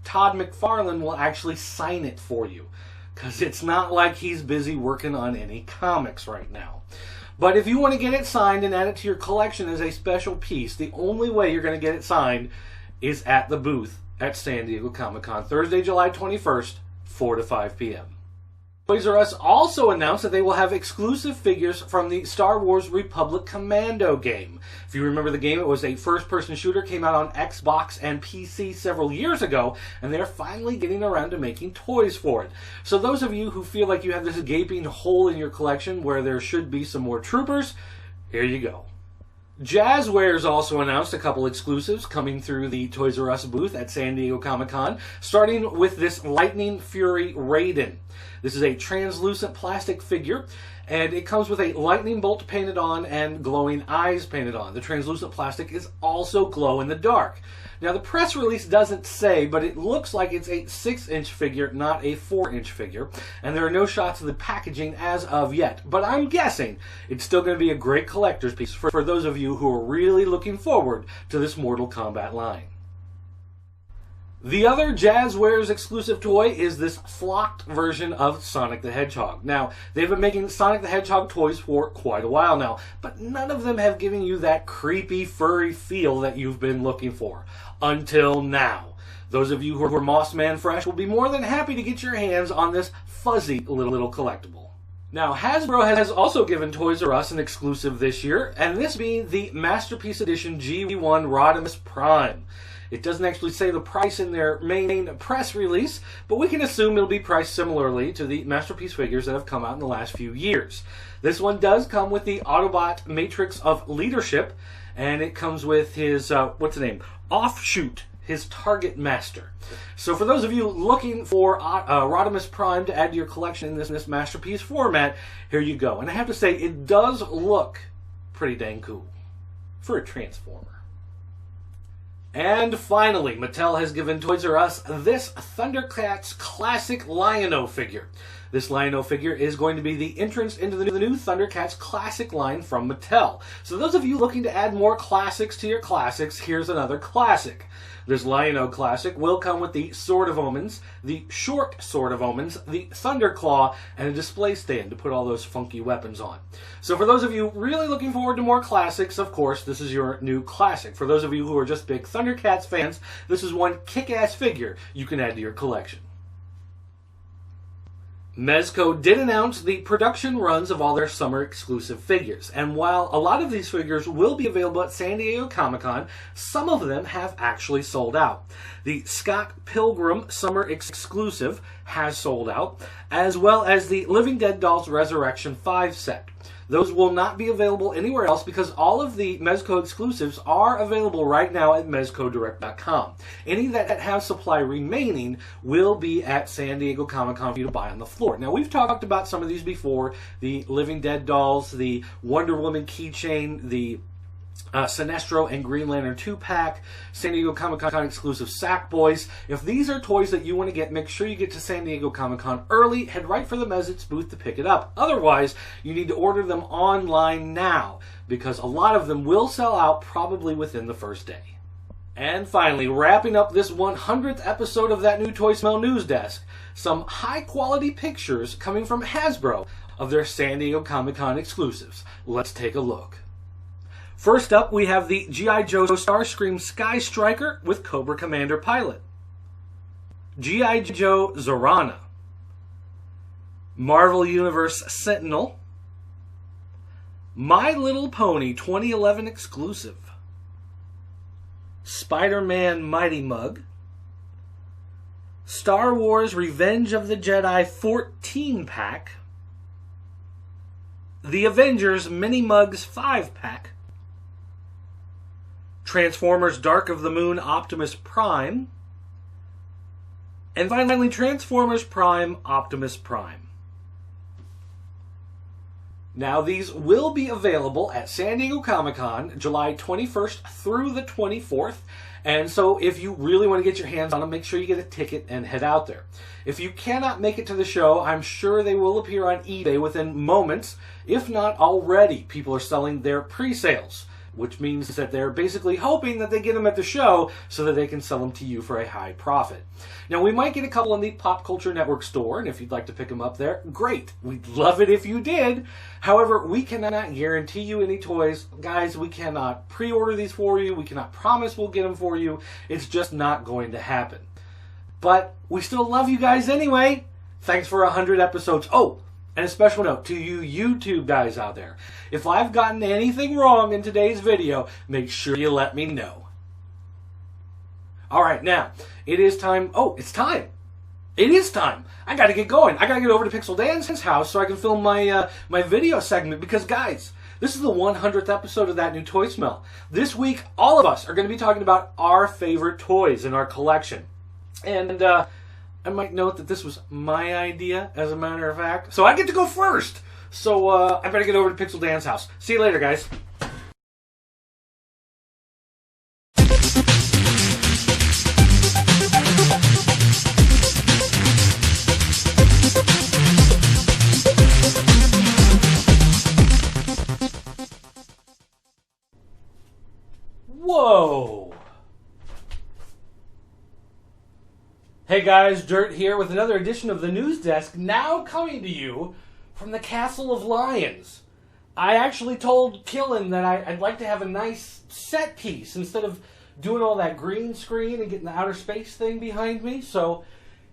Todd McFarlane will actually sign it for you. Because it's not like he's busy working on any comics right now. But if you want to get it signed and add it to your collection as a special piece, the only way you're going to get it signed is at the booth at San Diego Comic-Con, Thursday, July 21st, 4 to 5 p.m. Toys R Us also announced that they will have exclusive figures from the Star Wars Republic Commando game. If you remember the game, it was a first-person shooter, came out on Xbox and PC several years ago, and they're finally getting around to making toys for it. So those of you who feel like you have this gaping hole in your collection where there should be some more troopers, here you go. Jazzwares also announced a couple exclusives coming through the Toys R Us booth at San Diego Comic-Con, starting with this Lightning Fury Raiden. This is a translucent plastic figure, and it comes with a lightning bolt painted on and glowing eyes painted on. The translucent plastic is also glow in the dark. Now, the press release doesn't say, but it looks like it's a 6-inch figure, not a 4-inch figure, and there are no shots of the packaging as of yet. But I'm guessing it's still going to be a great collector's piece for those of you who are really looking forward to this Mortal Kombat line. The other Jazzwares exclusive toy is this flocked version of Sonic the Hedgehog. Now, they've been making Sonic the Hedgehog toys for quite a while now, but none of them have given you that creepy, furry feel that you've been looking for. Until now. Those of you who are Moss Man Fresh will be more than happy to get your hands on this fuzzy little collectible. Now, Hasbro has also given Toys R Us an exclusive this year, and this being the Masterpiece Edition G1 Rodimus Prime. It doesn't actually say the price in their main press release, but we can assume it'll be priced similarly to the Masterpiece figures that have come out in the last few years. This one does come with the Autobot Matrix of Leadership, and it comes with his, Offshoot, his Target Master. So for those of you looking for Rodimus Prime to add to your collection in this Masterpiece format, here you go. And I have to say, it does look pretty dang cool for a Transformer. And finally, Mattel has given Toys R Us this Thundercats Classic Lionel figure. This Lionel figure is going to be the entrance into the new Thundercats Classic line from Mattel. So those of you looking to add more classics to your classics, here's another classic. This Lionel Classic will come with the Sword of Omens, the Short Sword of Omens, the Thunder Claw, and a display stand to put all those funky weapons on. So for those of you really looking forward to more classics, of course, this is your new classic. For those of you who are just big Thundercats fans, this is one kick-ass figure you can add to your collection. Mezco did announce the production runs of all their summer exclusive figures, and while a lot of these figures will be available at San Diego Comic-Con, some of them have actually sold out. The Scott Pilgrim Summer Exclusive has sold out, as well as the Living Dead Dolls Resurrection 5 set. Those will not be available anywhere else because all of the Mezco exclusives are available right now at MezcoDirect.com. Any that have supply remaining will be at San Diego Comic-Con for you to buy on the floor. Now, we've talked about some of these before. The Living Dead Dolls, the Wonder Woman keychain, the Sinestro and Green Lantern 2-pack, San Diego Comic-Con exclusive Sackboys. If these are toys that you want to get, make sure you get to San Diego Comic-Con early. Head right for the Mezit's booth to pick it up. Otherwise, you need to order them online now because a lot of them will sell out probably within the first day. And finally, wrapping up this 100th episode of That New Toy Smell News Desk, some high-quality pictures coming from Hasbro of their San Diego Comic-Con exclusives. Let's take a look. First up, we have the G.I. Joe Starscream Sky Striker with Cobra Commander pilot. G.I. Joe Zorana. Marvel Universe Sentinel, My Little Pony 2011 exclusive, Spider-Man Mighty Mug, Star Wars Revenge of the Jedi 14-pack, The Avengers Mini Mugs 5-pack, Transformers Dark of the Moon Optimus Prime, and finally Transformers Prime Optimus Prime. Now, these will be available at San Diego Comic-Con, July 21st through the 24th. And so if you really want to get your hands on them, make sure you get a ticket and head out there. If you cannot make it to the show, I'm sure they will appear on eBay within moments. If not already, people are selling their pre-sales, which means that they're basically hoping that they get them at the show so that they can sell them to you for a high profit. Now, we might get a couple in the Pop Culture Network store, and if you'd like to pick them up there, great. We'd love it if you did. However, we cannot guarantee you any toys. Guys, we cannot pre-order these for you. We cannot promise we'll get them for you. It's just not going to happen. But we still love you guys anyway. Thanks for 100 episodes. Oh, and a special note to you YouTube guys out there. If I've gotten anything wrong in today's video, make sure you let me know. Alright, now, it is time. Oh, it's time. It is time. I gotta get going. I gotta get over to Pixel Dan's house so I can film my my video segment because, guys, this is the 100th episode of That New Toy Smell. This week, all of us are going to be talking about our favorite toys in our collection. And, I might note that this was my idea, as a matter of fact. So I get to go first. So I better get over to Pixel Dan's house. See you later, guys. Whoa. Hey guys, Dirt here with another edition of the News Desk, now coming to you from the Castle of Lions. I actually told Killen that I'd like to have a nice set piece instead of doing all that green screen and getting the outer space thing behind me. So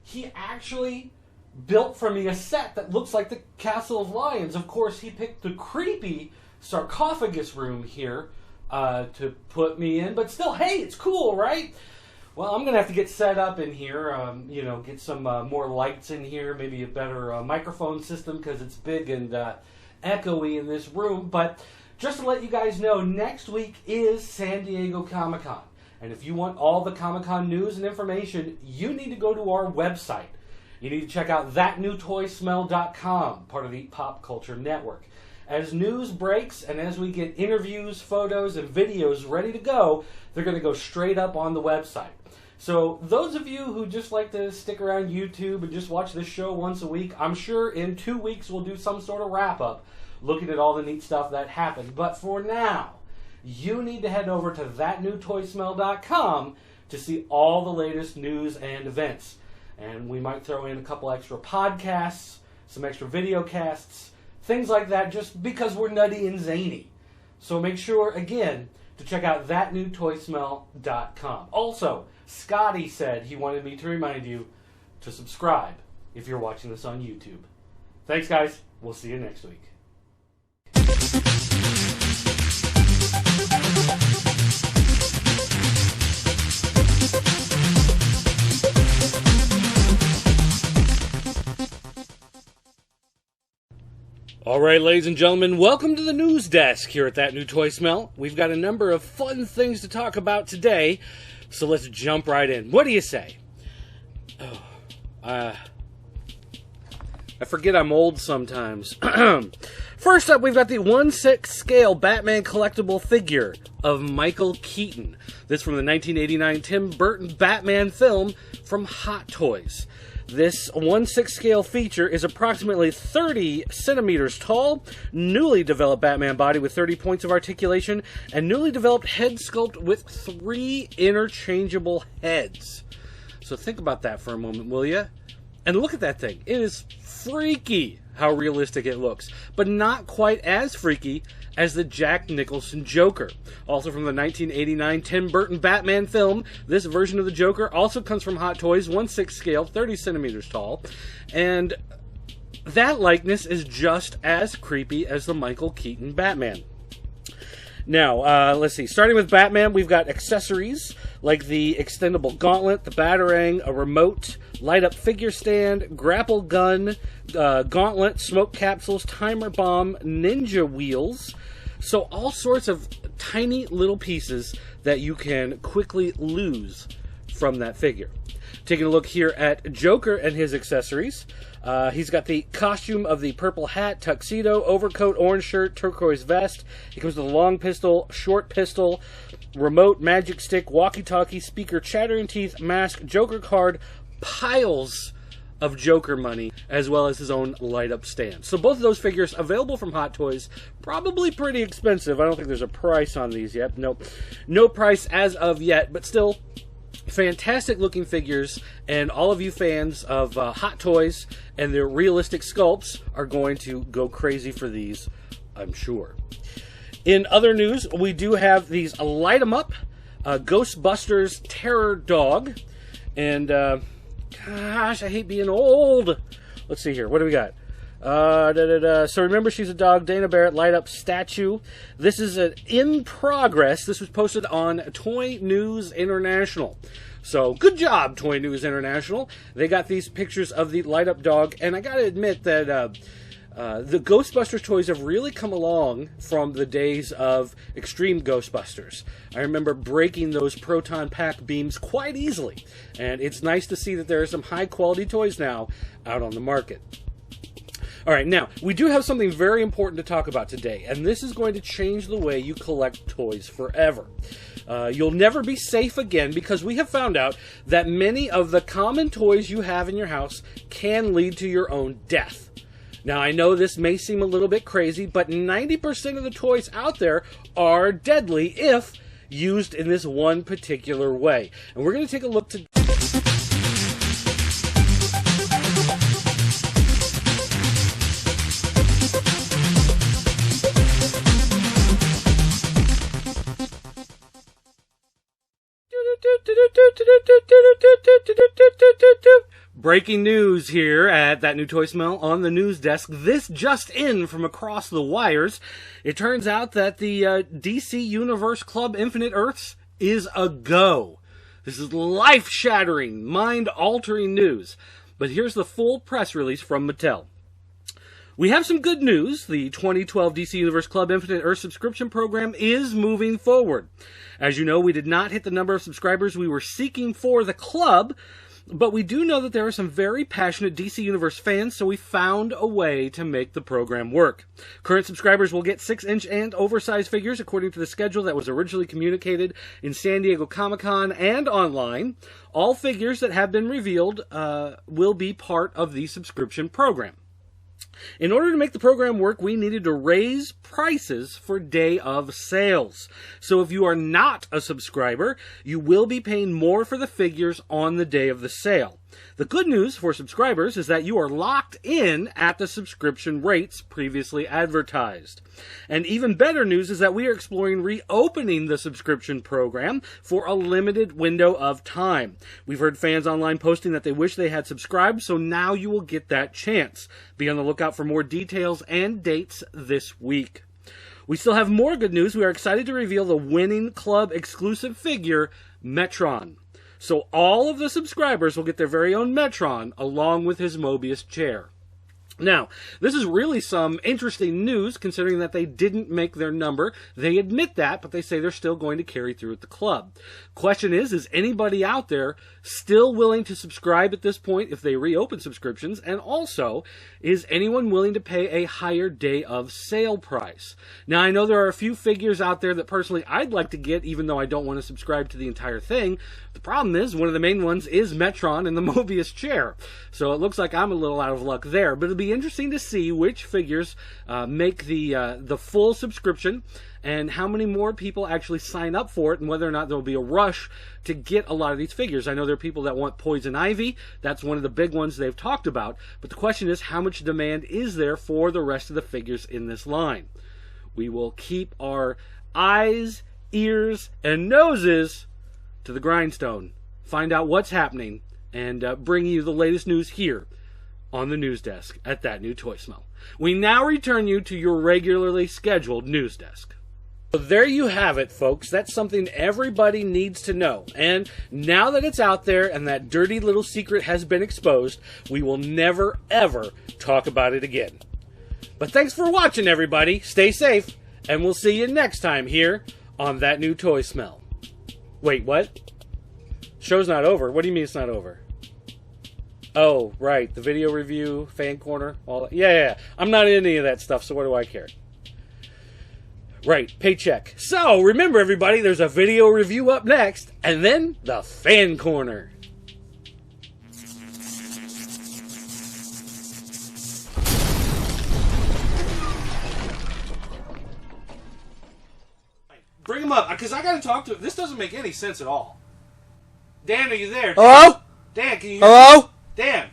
he actually built for me a set that looks like the Castle of Lions. Of course, he picked the creepy sarcophagus room here to put me in. But still, hey, it's cool, right? Well, I'm going to have to get set up in here, get some more lights in here, maybe a better microphone system because it's big and echoey in this room. But just to let you guys know, next week is San Diego Comic-Con. And if you want all the Comic-Con news and information, you need to go to our website. You need to check out thatnewtoysmell.com, part of the Pop Culture Network. As news breaks and as we get interviews, photos, and videos ready to go, they're going to go straight up on the website. So those of you who just like to stick around YouTube and just watch this show once a week, I'm sure in 2 weeks we'll do some sort of wrap-up looking at all the neat stuff that happened. But for now, you need to head over to thatnewtoysmell.com to see all the latest news and events. And we might throw in a couple extra podcasts, some extra video casts, things like that, just because we're nutty and zany. So make sure, again, to check out thatnewtoysmell.com. Also, Scotty said he wanted me to remind you to subscribe if you're watching this on YouTube. Thanks, guys. We'll see you next week. All right, ladies and gentlemen, welcome to the News Desk here at That New Toy Smell. We've got a number of fun things to talk about today, so let's jump right in. What do you say? I forget I'm old sometimes. First up, we've got the 1/6 scale Batman collectible figure of Michael Keaton. This from the 1989 Tim Burton Batman film from Hot Toys. This 1/6 scale feature is approximately 30 centimeters tall, newly developed Batman body with 30 points of articulation, and newly developed head sculpt with 3 interchangeable heads. So think about that for a moment, will you? And look at that thing. It is freaky how realistic it looks, but not quite as freaky as the Jack Nicholson Joker. Also from the 1989 Tim Burton Batman film, this version of the Joker also comes from Hot Toys, 1/6 scale, 30 centimeters tall. And that likeness is just as creepy as the Michael Keaton Batman. Now, let's see. Starting with Batman, we've got accessories like the extendable gauntlet, the batarang, a remote, light-up figure stand, grapple gun, gauntlet, smoke capsules, timer bomb, ninja wheels. So all sorts of tiny little pieces that you can quickly lose from that figure. Taking a look here at Joker and his accessories. He's got the costume of the purple hat, tuxedo, overcoat, orange shirt, turquoise vest. He comes with a long pistol, short pistol, remote, magic stick, walkie-talkie, speaker, chattering teeth, mask, Joker card, piles of Joker money, as well as his own light-up stand. So both of those figures available from Hot Toys, probably pretty expensive. I don't think there's a price on these yet. Nope. No price as of yet, but still fantastic looking figures, and all of you fans of Hot Toys and their realistic sculpts are going to go crazy for these, I'm sure. In other news, we do have these light 'em up Ghostbusters Terror Dog, and gosh, I hate being old. Let's see here, what do we got? So remember, she's a dog, Dana Barrett, light up statue. This is an in progress. This was posted on Toy News International. So good job, Toy News International. They got these pictures of the light up dog, and I gotta admit that the Ghostbusters toys have really come along from the days of Extreme Ghostbusters. I remember breaking those proton pack beams quite easily, and it's nice to see that there are some high quality toys now out on the market. All right, now, we do have something very important to talk about today, and this is going to change the way you collect toys forever. You'll never be safe again because we have found out that many of the common toys you have in your house can lead to your own death. Now, I know this may seem a little bit crazy, but 90% of the toys out there are deadly if used in this one particular way. And we're going to take a look to... Breaking news here at That New Toy Smell on the news desk. This just in from across the wires. It turns out that the DC Universe Club Infinite Earths is a go. This is life-shattering, mind-altering news. But here's the full press release from Mattel. We have some good news. The 2012 DC Universe Club Infinite Earth subscription program is moving forward. As you know, we did not hit the number of subscribers we were seeking for the club, but we do know that there are some very passionate DC Universe fans, so we found a way to make the program work. Current subscribers will get 6-inch and oversized figures according to the schedule that was originally communicated in San Diego Comic-Con and online. All figures that have been revealed will be part of the subscription program. In order to make the program work, we needed to raise prices for day of sales. So if you are not a subscriber, you will be paying more for the figures on the day of the sale. The good news for subscribers is that you are locked in at the subscription rates previously advertised. And even better news is that we are exploring reopening the subscription program for a limited window of time. We've heard fans online posting that they wish they had subscribed, so now you will get that chance. Be on the lookout for more details and dates this week. We still have more good news. We are excited to reveal the winning club exclusive figure, Metron. So all of the subscribers will get their very own Metron along with his Mobius chair. Now, this is really some interesting news considering that they didn't make their number. They admit that, but they say they're still going to carry through at the club. Question is anybody out there still willing to subscribe at this point if they reopen subscriptions? And also, is anyone willing to pay a higher day of sale price? Now, I know there are a few figures out there that personally I'd like to get, even though I don't want to subscribe to the entire thing. The problem is, one of the main ones is Metron and the Mobius chair. So it looks like I'm a little out of luck there, but it'll be interesting to see which figures make the full subscription and how many more people actually sign up for it and whether or not there will be a rush to get a lot of these figures. I know there are people that want Poison Ivy. That's one of the big ones they've talked about. But the question is, how much demand is there for the rest of the figures in this line? We will keep our eyes, ears, and noses to the grindstone. Find out what's happening and bring you the latest news here on the news desk at That New Toy Smell. We now return you to your regularly scheduled news desk. So there you have it, folks. That's something everybody needs to know. And now that it's out there and that dirty little secret has been exposed, we will never, ever talk about it again. But thanks for watching, everybody. Stay safe, and we'll see you next time here on That New Toy Smell. Wait, what? Show's not over. What do you mean it's not over? Oh, right. The video review, fan corner, all that. Yeah. I'm not in any of that stuff, so what do I care? Right, paycheck. So, remember everybody, there's a video review up next, and then the fan corner. Bring him up, because I got to talk to him. This doesn't make any sense at all. Dan, are you there? Hello? Dan, can you hear Hello? me? Dan.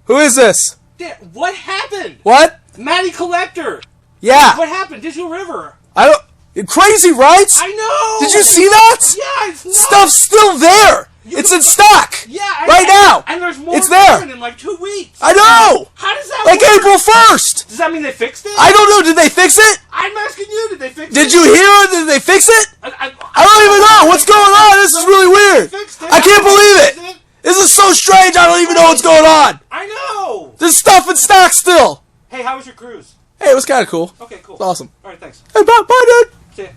Who is this? Dan, what happened? What? Matty Collector. Yeah. What happened? Digital River. I don't... You're crazy, right? I know! Did you see that? Yeah, it's nuts. Stuff's still there! It's in stock! Yeah, right now! And there's more it's there! coming in like 2 weeks! I know! How does that like work? April 1st! Does that mean they fixed it? I don't know, did they fix it? I'm asking you, did they fix it? Did you hear? Did they fix it? I don't even know! What's going on? This is really weird! I can't believe it! This is so strange, I don't even know what's going on! I know! There's stuff in stock still! Hey, how was your cruise? Hey, it was kind of cool. Okay, cool. It's awesome. Alright, thanks. Hey, bye, dude! See ya.